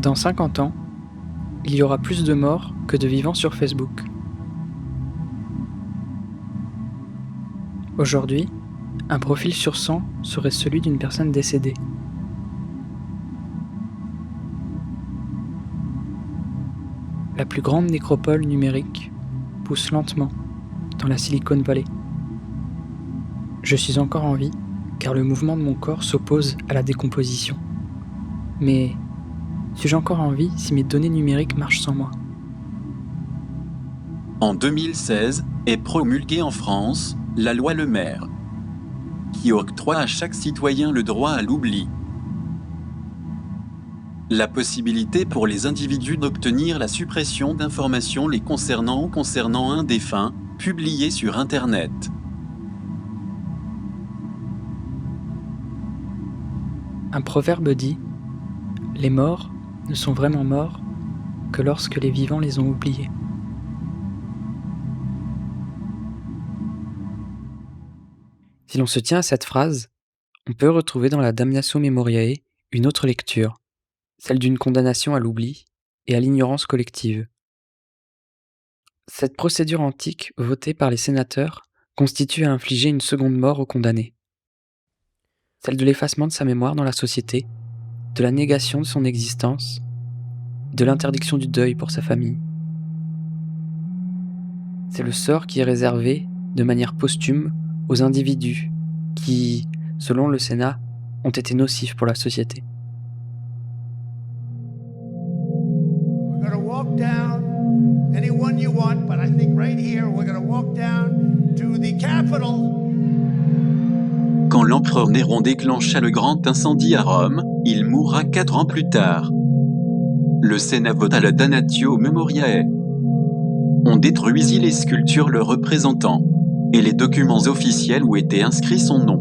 Dans 50 ans, il y aura plus de morts que de vivants sur Facebook. Aujourd'hui, un profil sur 100 serait celui d'une personne décédée. La plus grande nécropole numérique pousse lentement dans la Silicon Valley. Je suis encore en vie car le mouvement de mon corps s'oppose à la décomposition. Mais suis-je encore en vie si mes données numériques marchent sans moi ? En 2016, est promulguée en France la loi Le Maire, qui octroie à chaque citoyen le droit à l'oubli. La possibilité pour les individus d'obtenir la suppression d'informations les concernant ou concernant un défunt, publiées sur Internet. Un proverbe dit « Les morts ne sont vraiment morts que lorsque les vivants les ont oubliés ». Si l'on se tient à cette phrase, on peut retrouver dans la Damnatio Memoriae une autre lecture, celle d'une condamnation à l'oubli et à l'ignorance collective. Cette procédure antique votée par les sénateurs constitue à infliger une seconde mort au condamné. Celle de l'effacement de sa mémoire dans la société, de la négation de son existence, de l'interdiction du deuil pour sa famille. C'est le sort qui est réservé, de manière posthume, aux individus qui, selon le Sénat, ont été nocifs pour la société. We're going to walk down anyone you want, but I think right here we're going to walk down to the Capitol. Quand l'empereur Néron déclencha le grand incendie à Rome, il mourra 4 ans plus tard. Le Sénat vota la Damnatio Memoriae. On détruisit les sculptures le représentant, et les documents officiels où était inscrit son nom.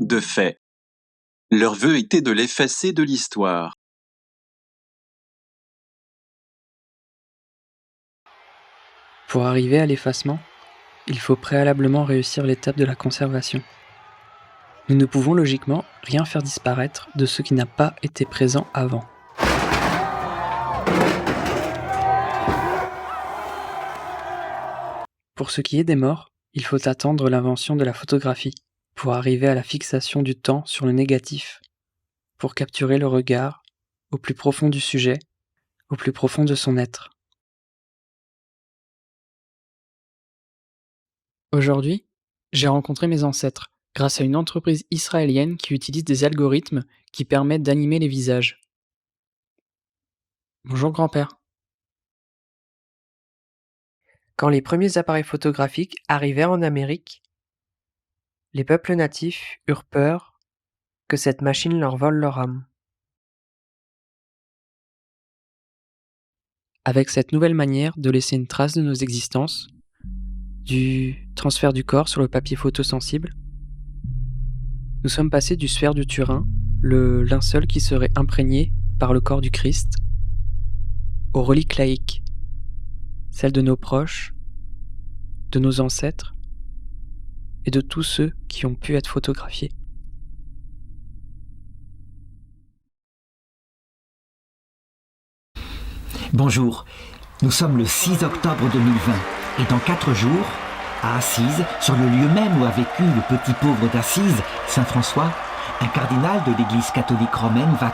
De fait, leur vœu était de l'effacer de l'histoire. Pour arriver à l'effacement, il faut préalablement réussir l'étape de la conservation. Nous ne pouvons logiquement rien faire disparaître de ce qui n'a pas été présent avant. Pour ce qui est des morts, il faut attendre l'invention de la photographie pour arriver à la fixation du temps sur le négatif, pour capturer le regard au plus profond du sujet, au plus profond de son être. Aujourd'hui, j'ai rencontré mes ancêtres grâce à une entreprise israélienne qui utilise des algorithmes qui permettent d'animer les visages. Bonjour grand-père. Quand les premiers appareils photographiques arrivèrent en Amérique, les peuples natifs eurent peur que cette machine leur vole leur âme. Avec cette nouvelle manière de laisser une trace de nos existences, du transfert du corps sur le papier photosensible, nous sommes passés du sphère de Turin, le linceul qui serait imprégné par le corps du Christ, aux reliques laïques, celles de nos proches, de nos ancêtres et de tous ceux qui ont pu être photographiés. Bonjour, nous sommes le 6 octobre 2020 et dans 4 jours, à Assise, sur le lieu même où a vécu le petit pauvre d'Assise, Saint François, un cardinal de l'Église catholique romaine va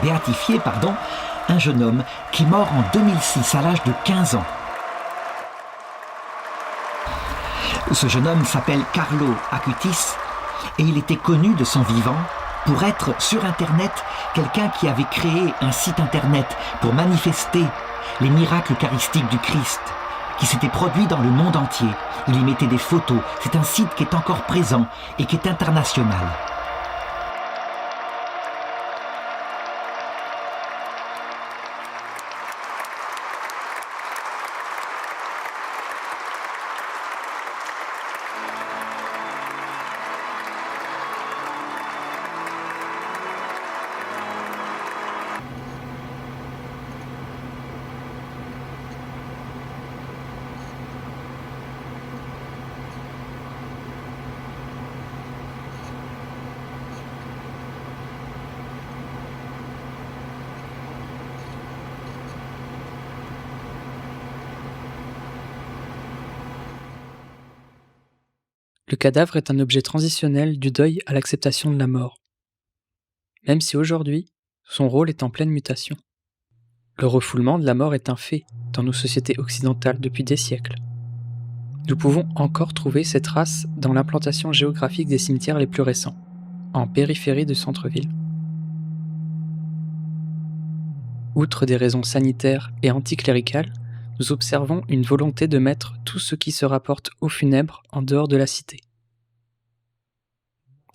béatifier un jeune homme qui mort en 2006 à l'âge de 15 ans. Ce jeune homme s'appelle Carlo Acutis et il était connu de son vivant pour être sur Internet quelqu'un qui avait créé un site Internet pour manifester les miracles eucharistiques du Christ qui s'était produit dans le monde entier. Il y mettait des photos. C'est un site qui est encore présent et qui est international. Le cadavre est un objet transitionnel du deuil à l'acceptation de la mort. Même si aujourd'hui, son rôle est en pleine mutation. Le refoulement de la mort est un fait dans nos sociétés occidentales depuis des siècles. Nous pouvons encore trouver ces traces dans l'implantation géographique des cimetières les plus récents, en périphérie de centre-ville. Outre des raisons sanitaires et anticléricales, nous observons une volonté de mettre tout ce qui se rapporte aux funèbres en dehors de la cité.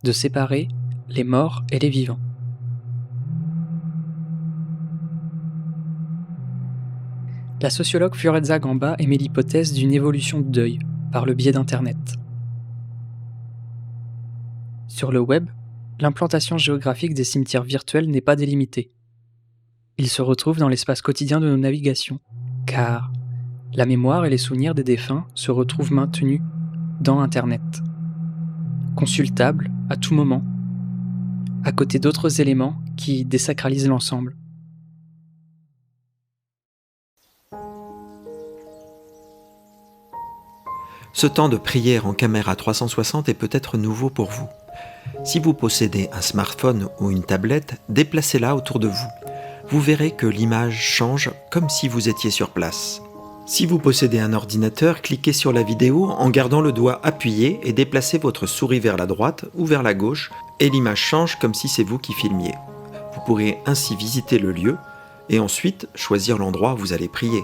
De séparer les morts et les vivants. La sociologue Fiorezza Gamba émet l'hypothèse d'une évolution du deuil par le biais d'Internet. Sur le web, l'implantation géographique des cimetières virtuels n'est pas délimitée. Ils se retrouvent dans l'espace quotidien de nos navigations, car la mémoire et les souvenirs des défunts se retrouvent maintenus dans Internet, consultables à tout moment, à côté d'autres éléments qui désacralisent l'ensemble. Ce temps de prière en caméra 360 est peut-être nouveau pour vous. Si vous possédez un smartphone ou une tablette, déplacez-la autour de vous. Vous verrez que l'image change comme si vous étiez sur place. Si vous possédez un ordinateur, cliquez sur la vidéo en gardant le doigt appuyé et déplacez votre souris vers la droite ou vers la gauche et l'image change comme si c'est vous qui filmiez. Vous pourrez ainsi visiter le lieu et ensuite choisir l'endroit où vous allez prier.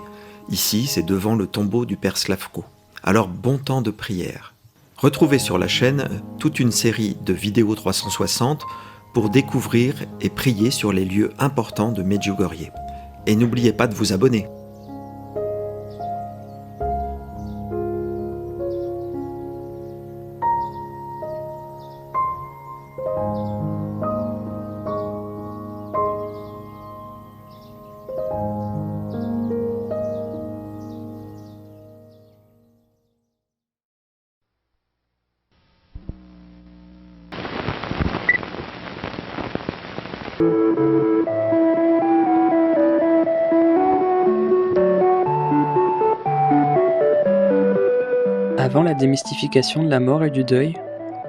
Ici, c'est devant le tombeau du père Slavko. Alors bon temps de prière. Retrouvez sur la chaîne toute une série de vidéos 360 pour découvrir et prier sur les lieux importants de Medjugorje. Et n'oubliez pas de vous abonner. Avant la démystification de la mort et du deuil,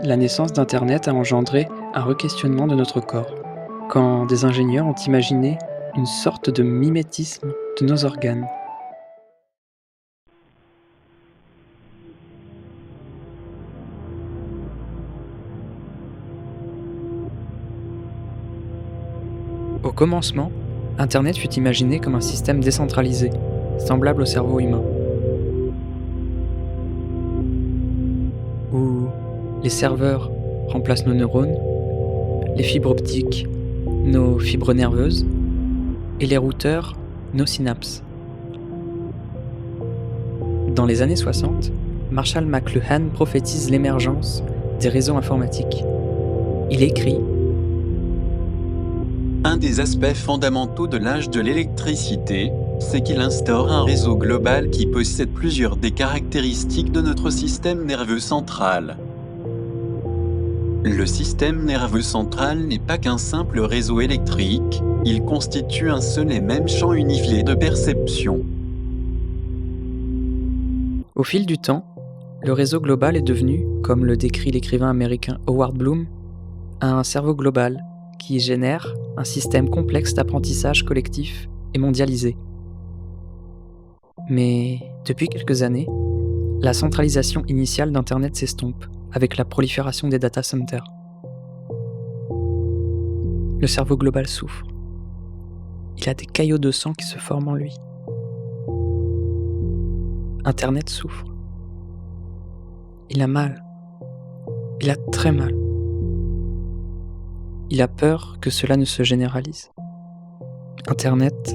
la naissance d'Internet a engendré un requestionnement de notre corps, quand des ingénieurs ont imaginé une sorte de mimétisme de nos organes. Au commencement, Internet fut imaginé comme un système décentralisé, semblable au cerveau humain, où les serveurs remplacent nos neurones, les fibres optiques, nos fibres nerveuses, et les routeurs, nos synapses. Dans les années 60, Marshall McLuhan prophétise l'émergence des réseaux informatiques. Il écrit: Un des aspects fondamentaux de l'âge de l'électricité, c'est qu'il instaure un réseau global qui possède plusieurs des caractéristiques de notre système nerveux central. Le système nerveux central n'est pas qu'un simple réseau électrique, il constitue un seul et même champ unifié de perception. Au fil du temps, le réseau global est devenu, comme le décrit l'écrivain américain Howard Bloom, un cerveau global qui génère un système complexe d'apprentissage collectif et mondialisé. Mais depuis quelques années, la centralisation initiale d'Internet s'estompe avec la prolifération des data centers. Le cerveau global souffre. Il a des caillots de sang qui se forment en lui. Internet souffre. Il a mal. Il a très mal. Il a peur que cela ne se généralise. Internet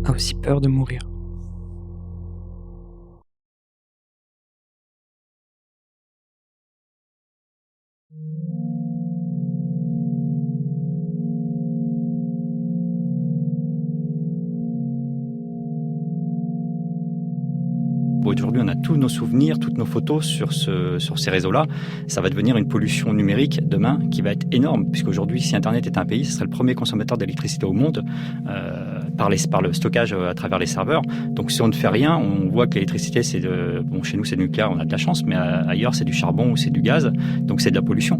a aussi peur de mourir. Aujourd'hui, on a tous nos souvenirs, toutes nos photos sur ces réseaux-là. Ça va devenir une pollution numérique demain qui va être énorme, puisqu'aujourd'hui, si Internet est un pays, ce serait le premier consommateur d'électricité au monde. par le stockage à travers les serveurs. Donc si on ne fait rien, on voit que l'électricité, chez nous c'est du nucléaire, on a de la chance, mais ailleurs c'est du charbon ou c'est du gaz, donc c'est de la pollution.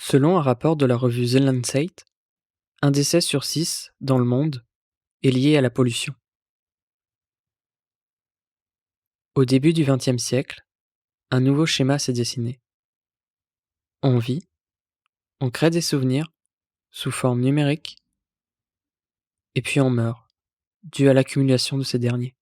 Selon un rapport de la revue The Lancet, un décès sur 6 dans le monde est lié à la pollution. Au début du XXe siècle, un nouveau schéma s'est dessiné. On vit, on crée des souvenirs sous forme numérique, et puis on meurt, dû à l'accumulation de ces derniers.